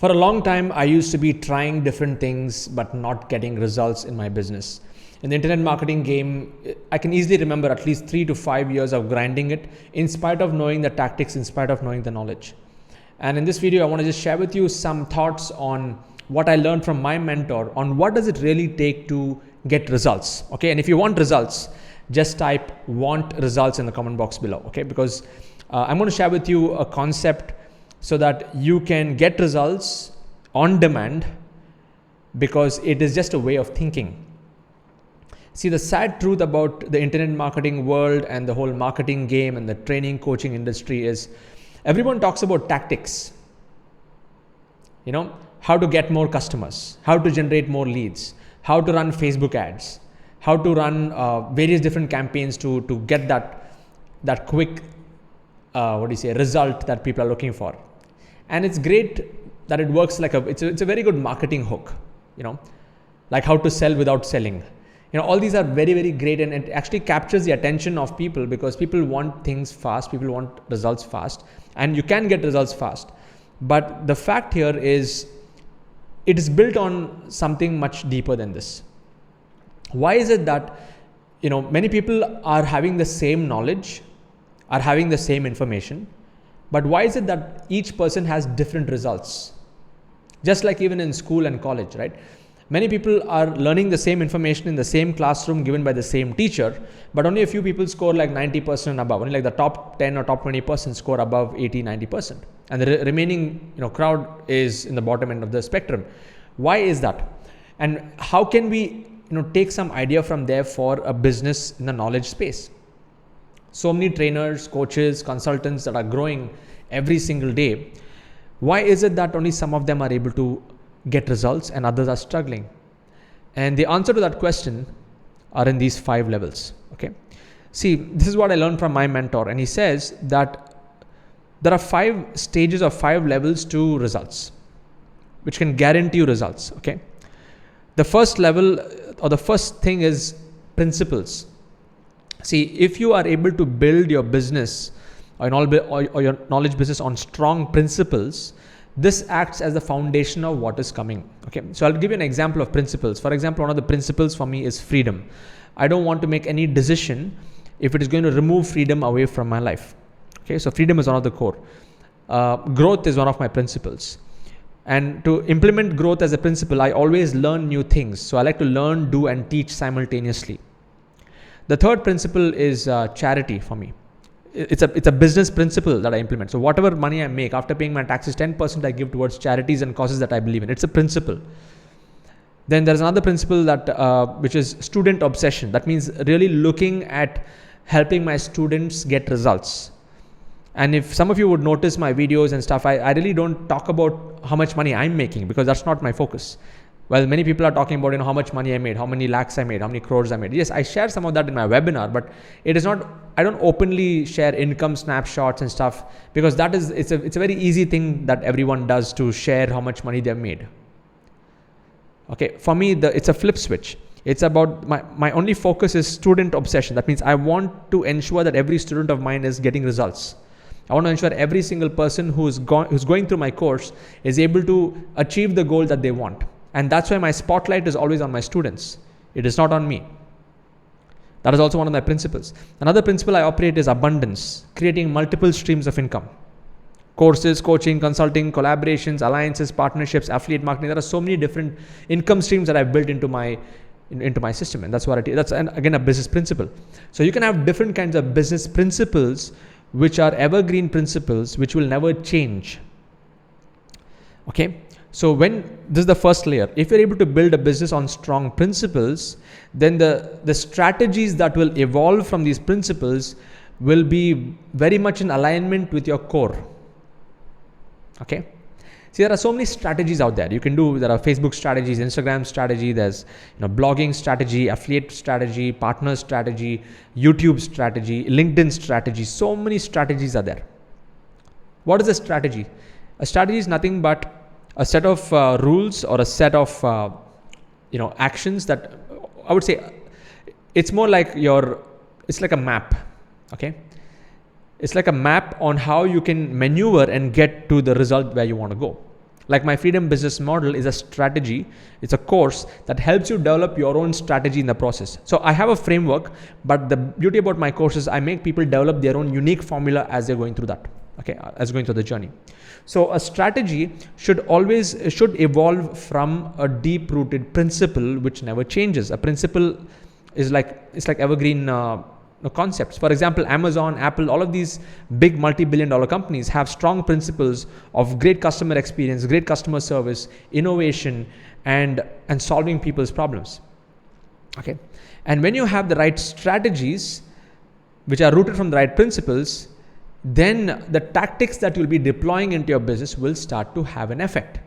For a long time, I used to be trying different things but not getting results in my business. In the internet marketing game, I can easily remember at least 3 to 5 years of grinding it in spite of knowing the tactics, in spite of knowing the knowledge. And in this video, I want to just share with you some thoughts on what I learned from my mentor on what does it really take to get results. Okay, and if you want results, just type want results in the comment box below. Okay, because I'm going to share with you a concept so that you can get results on demand, because it is just a way of thinking. See, the sad truth about the internet marketing world and the whole marketing game and the training coaching industry is everyone talks about tactics. You know, how to get more customers, how to generate more leads, how to run Facebook ads, how to run various different campaigns to get that quick result that people are looking for. And it's great that it works like it's a very good marketing hook, like how to sell without selling. All these are very, very great, and it actually captures the attention of people because people want things fast, people want results fast, and you can get results fast. But the fact here is it is built on something much deeper than this. Why is it that many people are having the same knowledge, are having the same information, but why is it that each person has different results? Just like even in school and college, right? Many people are learning the same information in the same classroom given by the same teacher, but only a few people score like 90% and above. Only like the top 10 or top 20% score above 80-90%. And the remaining crowd is in the bottom end of the spectrum. Why is that? And how can we take some idea from there for a business in the knowledge space? So many trainers, coaches, consultants that are growing every single day. Why is it that only some of them are able to get results and others are struggling? And the answer to that question are in these 5 levels. Okay. See, this is what I learned from my mentor, and he says that there are 5 stages or 5 levels to results, which can guarantee you results. Okay. The first level or the first thing is principles. See, if you are able to build your business or your knowledge business on strong principles, this acts as the foundation of what is coming. Okay, so I'll give you an example of principles. For example, one of the principles for me is freedom. I don't want to make any decision if it is going to remove freedom away from my life. Okay, so freedom is one of the core. Growth is one of my principles. And to implement growth as a principle, I always learn new things. So I like to learn, do, and teach simultaneously. The third principle is charity for me. It's a business principle that I implement. So whatever money I make after paying my taxes, 10% I give towards charities and causes that I believe in. It's a principle. Then there's another principle that which is student obsession. That means really looking at helping my students get results. And if some of you would notice my videos and stuff, I really don't talk about how much money I'm making because that's not my focus. Well, many people are talking about how much money I made, how many lakhs I made, how many crores I made. Yes, I share some of that in my webinar, but it is not. I don't openly share income snapshots and stuff because it's a very easy thing that everyone does to share how much money they've made. Okay, for me, it's a flip switch. It's about my only focus is student obsession. That means I want to ensure that every student of mine is getting results. I want to ensure every single person who's going through my course is able to achieve the goal that they want. And that's why my spotlight is always on my students. It is not on me. That is also one of my principles. Another principle I operate is abundance, creating multiple streams of income. Courses, coaching, consulting, collaborations, alliances, partnerships, affiliate marketing. There are so many different income streams that I've built into my system. And that's again a business principle. So you can have different kinds of business principles which are evergreen principles which will never change. Okay. So this is the first layer. If you're able to build a business on strong principles, then the strategies that will evolve from these principles will be very much in alignment with your core. Okay. See, there are so many strategies out there. There are Facebook strategies, Instagram strategy, there's blogging strategy, affiliate strategy, partner strategy, YouTube strategy, LinkedIn strategy. So many strategies are there. What is a strategy? A strategy is nothing but a set of rules or a set of actions that I would say it's more like it's like a map. Okay, it's like a map on how you can maneuver and get to the result where you want to go. Like my Freedom Business Model is a strategy. It's a course that helps you develop your own strategy in the process. So I have a framework, but the beauty about my course is I make people develop their own unique formula as they're going through that. Okay, as going through the journey. So a strategy should evolve from a deep-rooted principle which never changes. A principle is it's like evergreen concepts. For example, Amazon, Apple, all of these big multi-billion-dollar companies have strong principles of great customer experience, great customer service, innovation, and solving people's problems. Okay, and when you have the right strategies, which are rooted from the right principles, then the tactics that you'll be deploying into your business will start to have an effect.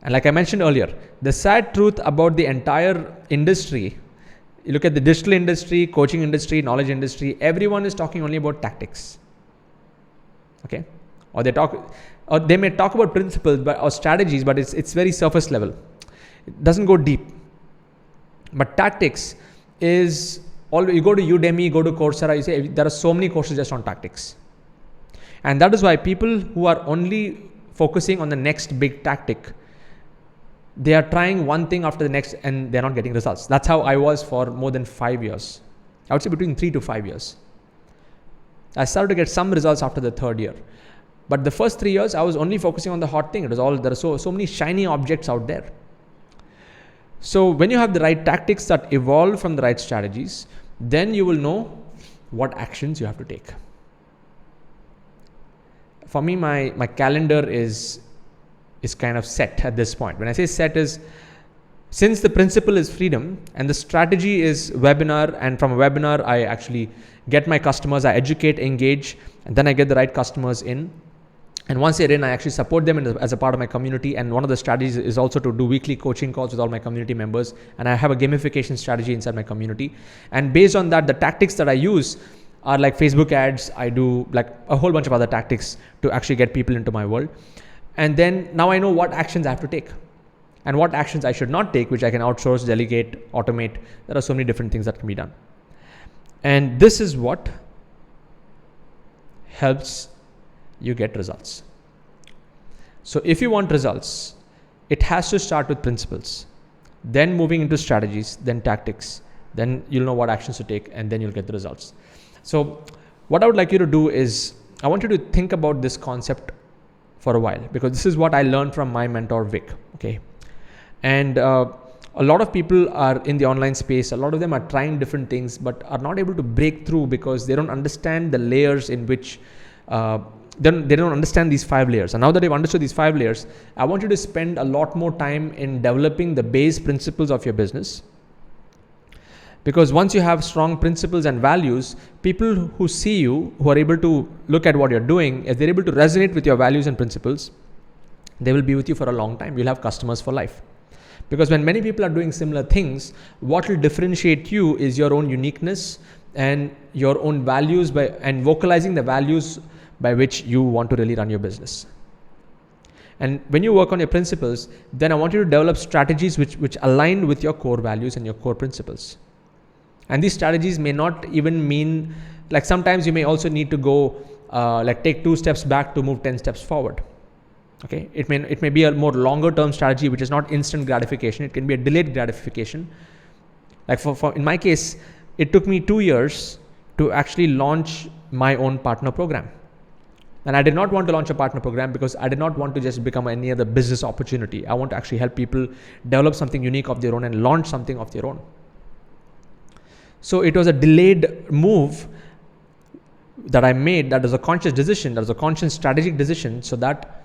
And like I mentioned earlier, the sad truth about the entire industry, you look at the digital industry, coaching industry, knowledge industry, everyone is talking only about tactics. Okay? Or they may talk about principles or strategies, but it's very surface level. It doesn't go deep. But tactics is, you go to Udemy, go to Coursera, you say there are so many courses just on tactics. And that is why people who are only focusing on the next big tactic, they are trying one thing after the next and they're not getting results. That's how I was for more than 5 years. I would say between 3 to 5 years. I started to get some results after the third year. But the first 3 years, I was only focusing on the hot thing. There are so many shiny objects out there. So when you have the right tactics that evolve from the right strategies, then you will know what actions you have to take. For me, my calendar is kind of set at this point. When I say set is, since the principle is freedom and the strategy is webinar, and from a webinar, I actually get my customers, I educate, engage, and then I get the right customers in. And once they're in, I actually support them as a part of my community. And one of the strategies is also to do weekly coaching calls with all my community members. And I have a gamification strategy inside my community. And based on that, the tactics that I use are like Facebook ads. I do like a whole bunch of other tactics to actually get people into my world. And then now I know what actions I have to take and what actions I should not take, which I can outsource, delegate, automate. There are so many different things that can be done. And this is what helps you get results. So if you want results, it has to start with principles, then moving into strategies, then tactics, then you'll know what actions to take, and then you'll get the results. So what I would like you to do is, I want you to think about this concept for a while, because this is what I learned from my mentor, Vic. Okay. And a lot of people are in the online space. A lot of them are trying different things, but are not able to break through because they don't understand the layers in which they don't understand these 5 layers. And now that they've understood these 5 layers, I want you to spend a lot more time in developing the base principles of your business. Because once you have strong principles and values, people who see you, who are able to look at what you're doing, if they're able to resonate with your values and principles, they will be with you for a long time. You'll have customers for life. Because when many people are doing similar things, what will differentiate you is your own uniqueness and your own values, and vocalizing the values by which you want to really run your business. And when you work on your principles, then I want you to develop strategies which align with your core values and your core principles. And these strategies may not even mean, like sometimes you may also need to go take 2 steps back to move 10 steps forward. Okay, it may be a more longer term strategy, which is not instant gratification. It can be a delayed gratification. Like for in my case, it took me 2 years to actually launch my own partner program. And I did not want to launch a partner program because I did not want to just become any other business opportunity. I want to actually help people develop something unique of their own and launch something of their own. So it was a delayed move that I made. That was a conscious decision. That was a conscious strategic decision, so that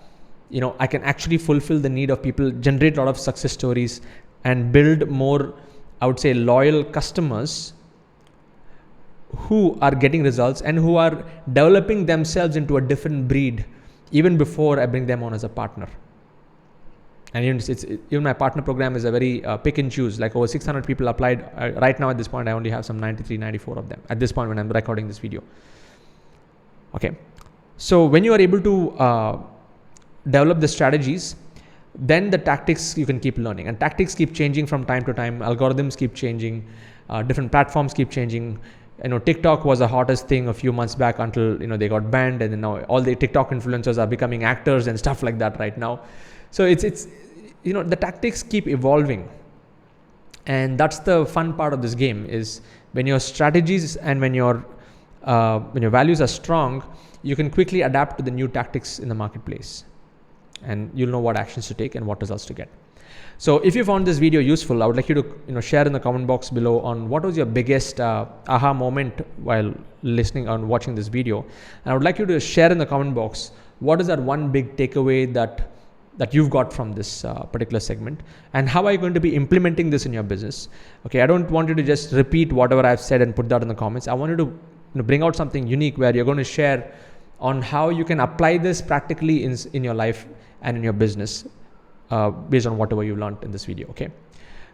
I can actually fulfill the need of people, generate a lot of success stories, and build more, I would say, loyal customers who are getting results and who are developing themselves into a different breed even before I bring them on as a partner. And even my partner program is a very pick and choose. Like over 600 people applied. Right now at this point, I only have some 93, 94 of them at this point when I'm recording this video. Okay. So when you are able to develop the strategies, then the tactics you can keep learning, and tactics keep changing from time to time. Algorithms keep changing, different platforms keep changing. TikTok was the hottest thing a few months back until, they got banned, and then now all the TikTok influencers are becoming actors and stuff like that right now. So it's the tactics keep evolving. And that's the fun part of this game, is when your strategies and when your values are strong, you can quickly adapt to the new tactics in the marketplace, and you'll know what actions to take and what results to get. So if you found this video useful, I would like you to share in the comment box below on what was your biggest aha moment while listening and watching this video. And I would like you to share in the comment box what is that one big takeaway that you've got from this particular segment, and how are you going to be implementing this in your business. Okay, I don't want you to just repeat whatever I've said and put that in the comments. I want you to bring out something unique where you're going to share on how you can apply this practically in your life and in your business based on whatever you learned in this video. Okay,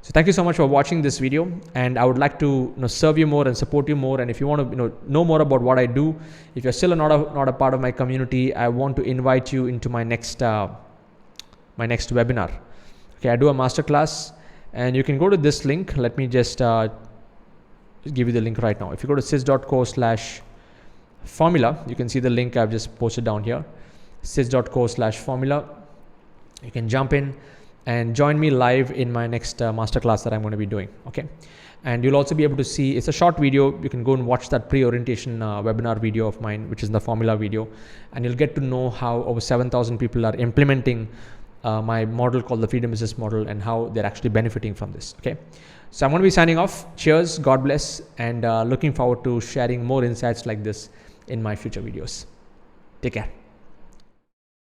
so thank you so much for watching this video, and I would like to serve you more and support you more. And if you want to know more about what I do, if you're still not a part of my community, I want to invite you into my next webinar. Okay, I do a masterclass, and you can go to this link. Let me just give you the link right now. If you go to sis.co/formula, you can see the link I've just posted down here, sis.co/formula. You can jump in and join me live in my next masterclass that I'm going to be doing. Okay, and you'll also be able to see, it's a short video. You can go and watch that pre-orientation webinar video of mine, which is the formula video, and you'll get to know how over 7,000 people are implementing my model called the Freedom Business Model, and how they're actually benefiting from this. Okay, so I'm going to be signing off. Cheers, God bless, and looking forward to sharing more insights like this in my future videos. Take care.